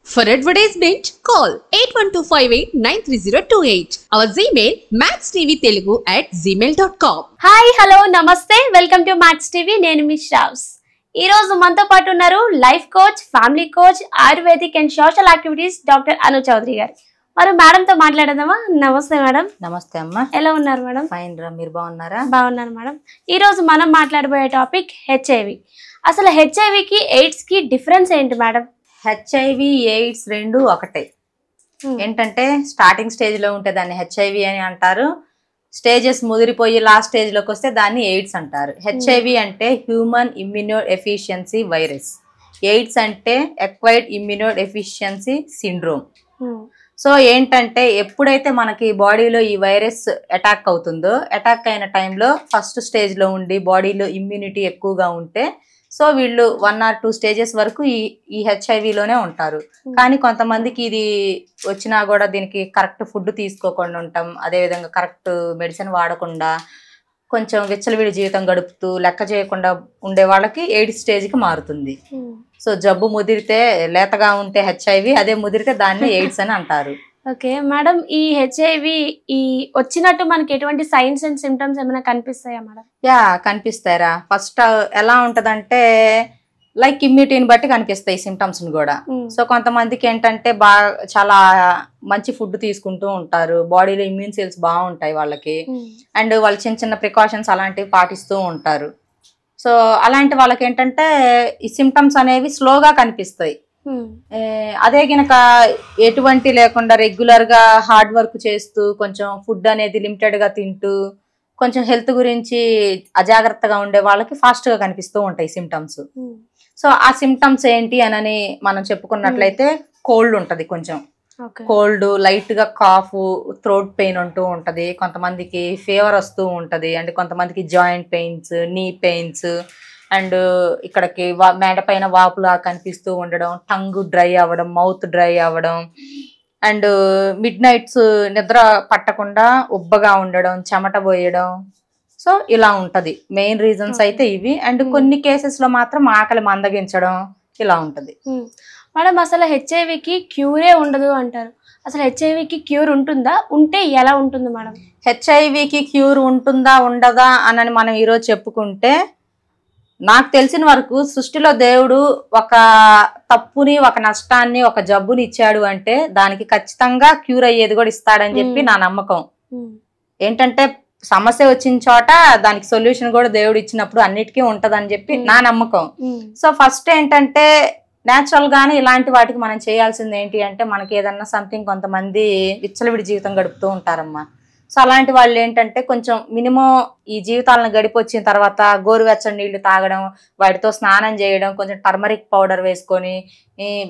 For advertisement, call 8125893028. Our Gmail maxtvtelugu@gmail.com. Hi hello నమస్తే welcome to Max TV. నేను మీ శ్రావ్స్. ఈ రోజు మనతో పాటు ఉన్నారు life coach, family coach, Ayurvedic and social activities doctor Anu Chowdary గారు. మరి మేడంతో మాట్లాడదామా? నమస్తే మేడం. నమస్తే అమ్మ. ఎలా ఉన్నారు మేడం? ఫైన్ రా, మీరు బాగున్నారా? బాగున్నాను మేడం. ఈ రోజు మనం మాట్లాడబోయే టాపిక్ హెచ్ఐవి. అసలు హెచ్ఐవికి ఎయిడ్స్ కి డిఫరెన్స్ ఏంటి మేడం? హెచ్ఐవి ఎయిడ్స్ రెండు ఒకటే. ఏంటంటే స్టార్టింగ్ స్టేజ్ లో ఉంటే దాన్ని హెచ్ఐవి అని అంటారు, స్టేజెస్ ముదిరిపోయి లాస్ట్ స్టేజ్ లోకి వస్తే దాన్ని ఎయిడ్స్ అంటారు. హెచ్ఐవి అంటే human immuno efficiency virus, AIDS అంటే acquired immuno efficiency syndrome. So ఏంటంటే ఎప్పుడైతే మనకి బాడీలో ఈ వైరస్ అటాక్ అవుతుందో, అటాక్ అయిన టైంలో ఫస్ట్ స్టేజ్ లో ఉండి బాడీలో ఇమ్యూనిటీ ఎక్కువగా ఉంటే సో వీళ్ళు 1 or 2 స్టేజెస్ వరకు ఈ హెచ్ఐవిలోనే ఉంటారు. కానీ కొంతమందికి ఇది వచ్చినా కూడా దీనికి కరెక్ట్ ఫుడ్ తీసుకోకుండా ఉంటాం, అదేవిధంగా కరెక్ట్ మెడిసిన్ వాడకుండా కొంచెం విచ్చలవిడి జీవితం గడుపుతూ లెక్క చేయకుండా ఉండే వాళ్ళకి ఎయిడ్స్ స్టేజ్కి మారుతుంది. సో జబ్బు ముదిరితే లేతగా ఉంటే హెచ్ఐవి, అదే ముదిరితే దాన్ని ఎయిడ్స్ అని అంటారు. ఓకే మేడం, ఈ హెచ్ఐవి ఈ వచ్చినట్టు మనకి ఎటువంటి సైన్స్ అండ్ సిమ్టమ్స్ ఏమైనా కనిపిస్తాయా మేడం? యా, కనిపిస్తారా. ఫస్ట్ ఎలా ఉంటదంటే లైక్ ఇమ్యూనిటీని బట్టి కనిపిస్తాయి సిమ్టమ్స్ కూడా. సో కొంతమందికి ఏంటంటే బాగా చాలా మంచి ఫుడ్ తీసుకుంటూ ఉంటారు, బాడీలో ఇమ్యూన్ సెల్స్ బాగుంటాయి వాళ్ళకి, అండ్ వాళ్ళు చిన్న చిన్న ప్రికాషన్స్ అలాంటివి పాటిస్తూ ఉంటారు. సో అలాంటి వాళ్ళకి ఏంటంటే ఈ సిమ్టమ్స్ అనేవి స్లోగా కనిపిస్తాయి. అదే గనక ఎటువంటి లేకుండా రెగ్యులర్ గా హార్డ్ వర్క్ చేస్తూ కొంచెం ఫుడ్ అనేది లిమిటెడ్ గా తింటూ కొంచెం హెల్త్ గురించి అజాగ్రత్తగా ఉండే వాళ్ళకి ఫాస్ట్ గా కనిపిస్తూ ఉంటాయి సిమ్టమ్స్. సో ఆ సిమ్టమ్స్ ఏంటి అని మనం చెప్పుకున్నట్లయితే కోల్డ్ ఉంటది, కొంచెం కోల్డ్, లైట్ గా కాఫ్, థ్రోట్ పెయిన్ అంటూ ఉంటది, కొంతమందికి ఫీవర్ వస్తూ ఉంటది, అండ్ కొంతమందికి జాయింట్ పెయిన్స్, నీ పెయిన్స్, అండ్ ఇక్కడికి మేడ పైన వాపులా కనిపిస్తూ ఉండడం, టంగ్ డ్రై అవ్వడం, మౌత్ డ్రై అవ్వడం, అండ్ మిడ్ నైట్స్ నిద్ర పట్టకుండా ఉబ్బగా ఉండడం, చెమట పోయడం. సో ఇలా ఉంటది మెయిన్ రీజన్స్ అయితే ఇవి. అండ్ కొన్ని కేసెస్ లో మాత్రం ఆకలి మందగించడం ఇలా ఉంటది. మేడం, అసలు హెచ్ఐవికి క్యూరే ఉండదు అంటారు. అసలు హెచ్ఐవికి క్యూర్ ఉంటుందా? ఉంటే ఎలా ఉంటుంది మేడం? హెచ్ఐవికి క్యూర్ ఉంటుందా ఉండదా అని మనం ఈరోజు చెప్పుకుంటే, నాకు తెలిసిన వరకు సృష్టిలో దేవుడు ఒక తప్పుని, ఒక నష్టాన్ని, ఒక జబ్బుని ఇచ్చాడు అంటే దానికి ఖచ్చితంగా క్యూర్ అయ్యేది కూడా ఇస్తాడని చెప్పి నా నమ్మకం. ఏంటంటే సమస్య వచ్చిన చోట దానికి సొల్యూషన్ కూడా దేవుడు ఇచ్చినప్పుడు అన్నిటికీ ఉంటదని చెప్పి నా నమ్మకం. సో ఫస్ట్ ఏంటంటే నేచురల్ గానే ఇలాంటి వాటికి మనం చేయాల్సింది ఏంటి అంటే, మనకి ఏదన్నా సంథింగ్, కొంతమంది విచ్చలవిడి జీవితం గడుపుతూ ఉంటారమ్మా. సో అలాంటి వాళ్ళు ఏంటంటే కొంచెం మినిమం ఈ జీవితాలను గడిపొచ్చిన తర్వాత గోరువెచ్చని నీళ్లు తాగడం, వాటితో స్నానం చేయడం, కొంచెం టర్మరిక్ పౌడర్ వేసుకొని,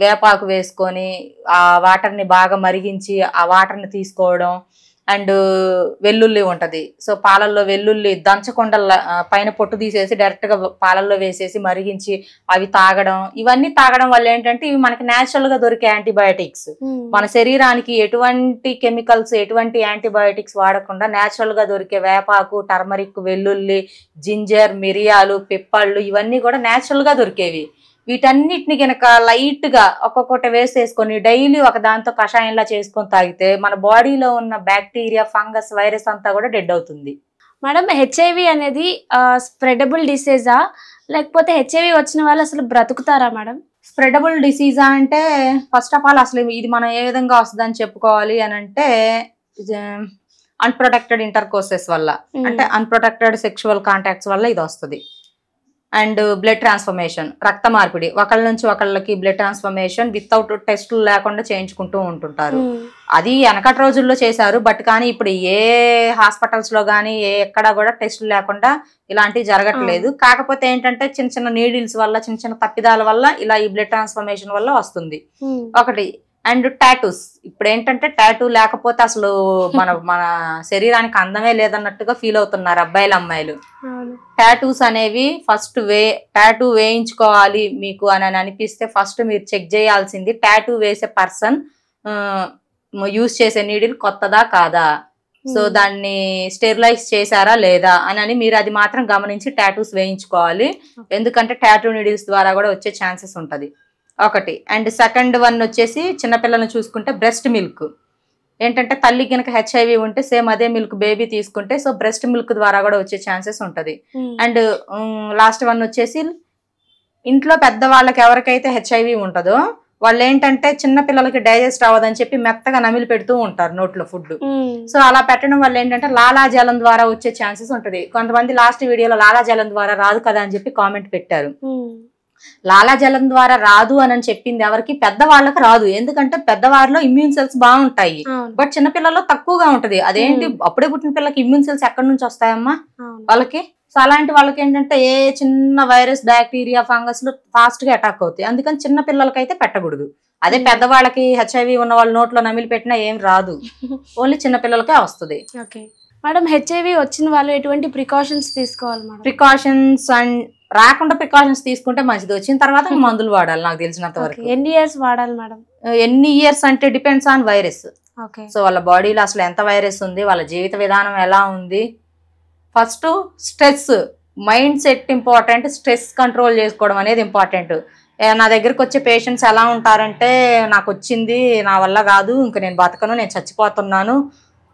వేపాకు వేసుకొని ఆ వాటర్ని బాగా మరిగించి ఆ వాటర్ని తీసుకోవడం, అండ్ వెల్లుల్లి ఉంటది. సో పాలల్లో వెల్లుల్లి దంచకుండా పైన పొట్టు తీసేసి డైరెక్ట్ గా పాలల్లో వేసేసి మరిగించి అవి తాగడం. ఇవన్నీ తాగడం వల్ల ఏంటంటే ఇవి మనకి నేచురల్ గా దొరికే యాంటీబయాటిక్స్. మన శరీరానికి ఎటువంటి కెమికల్స్, ఎటువంటి యాంటీబయాటిక్స్ వాడకుండా నేచురల్ గా దొరికే వేపాకు, టర్మరిక్, వెల్లుల్లి, జింజర్, మిరియాలు, పిప్పళ్ళు ఇవన్నీ కూడా నేచురల్ గా దొరికేవి. వీటన్నిటిని గనక లైట్ గా ఒక్కొక్కటి వేసేసుకొని డైలీ ఒక దాంతో కషాయంలా చేసుకొని తాగితే మన బాడీలో ఉన్న బ్యాక్టీరియా, ఫంగస్, వైరస్ అంతా కూడా డెడ్ అవుతుంది. మేడం, హెచ్ఐవి అనేది స్ప్రెడబుల్ డిసీజా, లేకపోతే హెచ్ఐవి వచ్చిన వాళ్ళు అసలు బ్రతుకుతారా మేడం? స్ప్రెడబుల్ డిసీజా అంటే ఫస్ట్ ఆఫ్ ఆల్ అసలు ఇది మనం ఏ విధంగా వస్తుందని చెప్పుకోవాలి అని అంటే, అన్ప్రొటెక్టెడ్ ఇంటర్ కోర్సెస్ వల్ల, అంటే అన్ప్రొటెక్టెడ్ సెక్షువల్ కాంటాక్ట్స్ వల్ల ఇది వస్తుంది. అండ్ బ్లడ్ ట్రాన్స్ఫర్మేషన్, రక్త మార్పిడి, ఒకళ్ళ నుంచి ఒకళ్ళకి బ్లడ్ ట్రాన్స్ఫర్మేషన్ వితౌట్ టెస్టులు లేకుండా చేయించుకుంటూ ఉంటుంటారు. అది వెనకటి రోజుల్లో చేశారు, బట్ కానీ ఇప్పుడు ఏ హాస్పిటల్స్ లో కానీ ఎక్కడా కూడా టెస్టులు లేకుండా ఇలాంటివి జరగట్లేదు. కాకపోతే ఏంటంటే చిన్న చిన్న నీడిల్స్ వల్ల, చిన్న చిన్న తప్పిదాల వల్ల ఇలా ఈ బ్లడ్ ట్రాన్స్ఫర్మేషన్ వల్ల వస్తుంది ఒకటి. అండ్ టాటూస్, ఇప్పుడు ఏంటంటే టాటూ లేకపోతే అసలు మన శరీరానికి అందమే లేదన్నట్టుగా ఫీల్ అవుతున్నారు అబ్బాయిలు, అమ్మాయిలు. టాటూస్ అనేవి ఫస్ట్ టాటూ వేయించుకోవాలి మీకు అని అనిపిస్తే ఫస్ట్ మీరు చెక్ చేయాల్సింది టాటూ వేసే పర్సన్ యూజ్ చేసే నీడిల్ కొత్తదా కాదా, సో దాన్ని స్టెరిలైజ్ చేశారా లేదా అని మీరు అది మాత్రం గమనించి టాటూస్ వేయించుకోవాలి. ఎందుకంటే టాటూ నీడిల్స్ ద్వారా కూడా వచ్చే ఛాన్సెస్ ఉంటది. ఒకటి. అండ్ సెకండ్ వన్ వచ్చేసి చిన్నపిల్లల్ని చూసుకుంటే బ్రెస్ట్ మిల్క్. ఏంటంటే తల్లి కనుక హెచ్ఐవి ఉంటే సేమ్ అదే మిల్క్ బేబీ తీసుకుంటే సో బ్రెస్ట్ మిల్క్ ద్వారా కూడా వచ్చే ఛాన్సెస్ ఉంటది. అండ్ లాస్ట్ వన్ వచ్చేసి ఇంట్లో పెద్దవాళ్ళకి ఎవరికైతే హెచ్ఐవి ఉంటుందో వాళ్ళు ఏంటంటే చిన్న పిల్లలకి డైజెస్ట్ అవ్వదని చెప్పి మెత్తగా నమిలి పెడుతూ ఉంటారు నోట్లో ఫుడ్. సో అలా పెట్టడం వల్ల ఏంటంటే లాలాజలం ద్వారా వచ్చే ఛాన్సెస్ ఉంటది. కొంతమంది లాస్ట్ వీడియోలో లాలాజలం ద్వారా రాదు కదా అని చెప్పి కామెంట్ పెట్టారు. లాలాజలం ద్వారా రాదు అని చెప్పింది ఎవరికి? పెద్దవాళ్ళకి రాదు. ఎందుకంటే పెద్దవారిలో ఇమ్యూన్ సెల్స్ బాగుంటాయి, బట్ చిన్నపిల్లల్లో తక్కువగా ఉంటది. అదేంటి అప్పుడే పుట్టిన పిల్లలకి ఇమ్యూన్ సెల్స్ ఎక్కడి నుంచి వస్తాయమ్మా వాళ్ళకి? సో అలాంటి వాళ్ళకి ఏంటంటే ఏ చిన్న వైరస్ బ్యాక్టీరియా ఫంగస్ లు ఫాస్ట్ గా అటాక్ అవుతాయి. అందుకని చిన్న పిల్లలకైతే పెట్టకూడదు. అదే పెద్దవాళ్ళకి హెచ్ఐవి ఉన్న వాళ్ళ నోట్లో నమిలి పెట్టినా ఏం రాదు, ఓన్లీ చిన్న పిల్లలకే వస్తుంది. మేడం హెచ్ఐవి వచ్చిన వాళ్ళు ఎటువంటి ప్రికాషన్స్ తీసుకోవాలి మేడం? ప్రికాషన్స్ అండ్ రాకుండా ప్రికాషన్స్ తీసుకుంటే మంచిది. వచ్చిన తర్వాత మందులు వాడాలి నాకు తెలిసినంత వరకు. ఎన్ని ఇయర్స్ వాడాలి మేడం? ఎన్ని ఇయర్స్ అంటే డిపెండ్స్ ఆన్ వైరస్. సో వాళ్ళ బాడీలో అసలు ఎంత వైరస్ ఉంది, వాళ్ళ జీవిత విధానం ఎలా ఉంది. First stress, mind set important. Stress control చేసుకోవడం అనేది ఇంపార్టెంట్. నా దగ్గరకు వచ్చే పేషెంట్స్ ఎలా ఉంటారంటే నాకు వచ్చింది, నా వల్ల కాదు, ఇంక నేను బతకను, నేను చచ్చిపోతున్నాను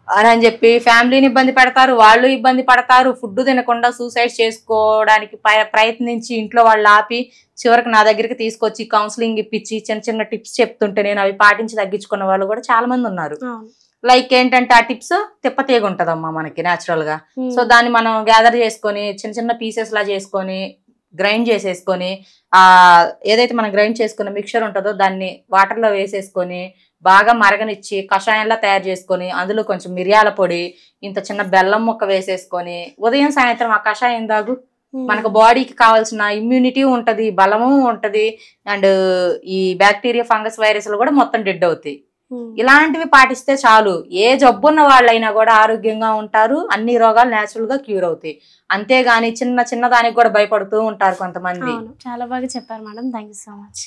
అని చెప్పి ఫ్యామిలీని ఇబ్బంది పెడతారు, వాళ్ళు ఇబ్బంది పడతారు. ఫుడ్ తినకుండా సూసైడ్ చేసుకోవడానికి ప్రయత్నించి ఇంట్లో వాళ్ళు ఆపి చివరికి నా దగ్గరికి తీసుకొచ్చి కౌన్సిలింగ్ ఇప్పించి చిన్న చిన్న టిప్స్ చెప్తుంటే నేను అవి పాటించి తగ్గించుకున్న వాళ్ళు కూడా చాలా మంది ఉన్నారు. లైక్ ఏంటంటే ఆ టిప్స్ తిప్పతీగ ఉంటదమ్మా మనకి న్యాచురల్ గా. సో దాన్ని మనం గ్యాదర్ చేసుకొని చిన్న చిన్న పీసెస్ లా చేసుకొని గ్రైండ్ చేసేసుకొని ఏదైతే మనం గ్రైండ్ చేసుకున్న మిక్చర్ ఉంటుందో దాన్ని వాటర్ లో వేసేసుకొని బాగా మరగనిచ్చి కషాయంలా తయారు చేసుకొని అందులో కొంచెం మిరియాల పొడి, ఇంత చిన్న బెల్లం ముక్క వేసేసుకొని ఉదయం సాయంత్రం ఆ కషాయం తాగు. మనకు బాడీకి కావాల్సిన ఇమ్యూనిటీ ఉంటది, బలము ఉంటది, అండ్ ఈ బ్యాక్టీరియా ఫంగస్ వైరస్లు కూడా మొత్తం డెడ్ అవుతాయి. ఇలాంటివి పాటిస్తే చాలు. ఏ జబ్బున్న వాళ్ళైనా కూడా ఆరోగ్యంగా ఉంటారు, అన్ని రోగాలు నేచురల్ గా క్యూర్ అవుతాయి. అంతేగాని చిన్న చిన్న దానికి కూడా భయపడుతూ ఉంటారు కొంతమంది. చాలా బాగా చెప్పారు madam, thank you so much.